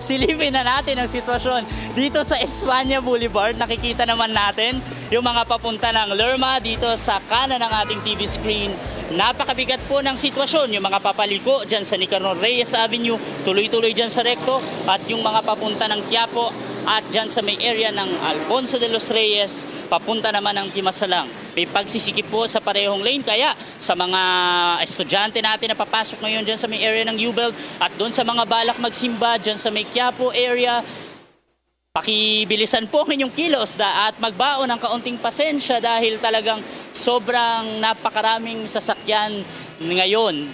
silipin na natin ang sitwasyon dito sa Espanya Boulevard. Nakikita naman natin yung mga papunta ng Lerma dito sa kanan ng ating TV screen. Napakabigat po ng sitwasyon, yung mga papaliko dyan sa Nicanor Reyes Avenue, tuloy-tuloy dyan sa Recto, at yung mga papunta ng Quiapo at dyan sa may area ng Alfonso de los Reyes, papunta naman ng Timasalang. May pagsisikip po sa parehong lane, kaya sa mga estudyante natin na papasok ngayon dyan sa may area ng U-Belt at doon sa mga balak magsimba dyan sa may Quiapo area, pakibilisan po ang inyong kilos at magbaon ng kaunting pasensya dahil talagang sobrang napakaraming sasakyan ngayong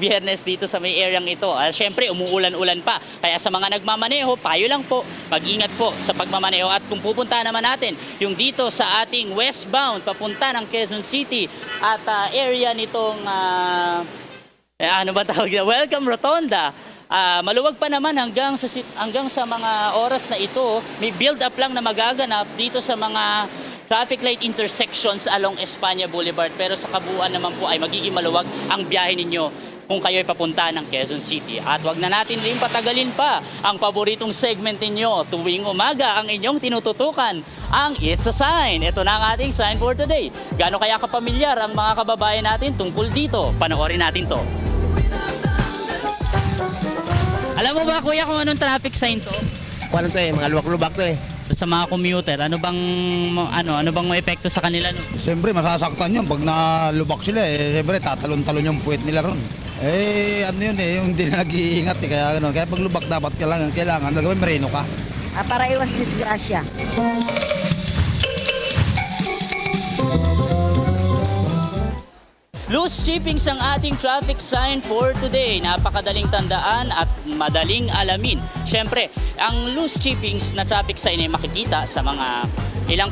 Biyernes dito sa may area ito. Siyempre, umuulan-ulan pa. Kaya sa mga nagmamaneho, payo lang po, mag-ingat po sa pagmamaneho. At kung pupunta naman natin, yung dito sa ating westbound, papunta ng Quezon City at area nitong, ano ba tawag na? Welcome Rotonda. Maluwag pa naman hanggang sa mga oras na ito, may build up lang na magaganap dito sa mga traffic light intersections along Espanya Boulevard, pero sa kabuuan naman po ay magiging maluwag ang biyahe ninyo kung kayo ay papunta ng Quezon City. At wag na natin rin patagalin pa ang paboritong segment ninyo tuwing umaga, ang inyong tinututukan, ang It's a Sign. Ito na ang ating sign for today. Gaano kaya kapamilyar ang mga kababayan natin tungkol dito? Panoorin natin to. Alam mo ba, kuya, kung anong traffic sign to? Ano to eh, mga lubak-lubak to eh. Sa mga commuter, ano bang may epekto sa kanila no? Siyempre masasaktan yun pag nalubak sila eh. Siyempre tatalon-talon yung puwet nila ron. Ano yun eh, yung hindi na nag-iingat eh. Kaya gano'n. Kaya pag lubak dapat kailangan gawin mereno ka. Para iwas disgrasya. Loose chippings ang ating traffic sign for today. Napakadaling tandaan at madaling alamin. Siyempre, ang loose chippings na traffic sign ay makikita sa mga ilang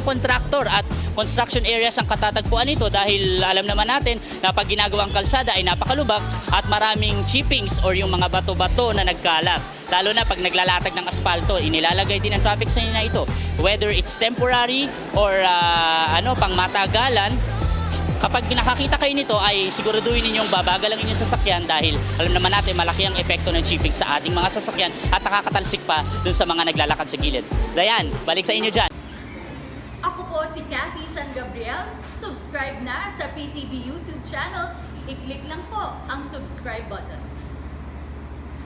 contractor at construction areas ang katatagpuan nito dahil alam naman natin na pag ginagawang kalsada ay napakalubak at maraming chippings or yung mga bato-bato na nagkalat. Lalo na pag naglalatag ng asfalto, inilalagay din ang traffic sign na ito. Whether it's temporary or pang matagalan, kapag nakakita kayo nito ay siguraduhin ninyong babagal ang inyong sasakyan dahil alam naman natin malaki ang epekto ng chipping sa ating mga sasakyan at nakakatalsik pa dun sa mga naglalakad sa gilid. Dayan, balik sa inyo dyan. Ako po si Cathy San Gabriel. Subscribe na sa PTV YouTube channel. I-click lang po ang subscribe button.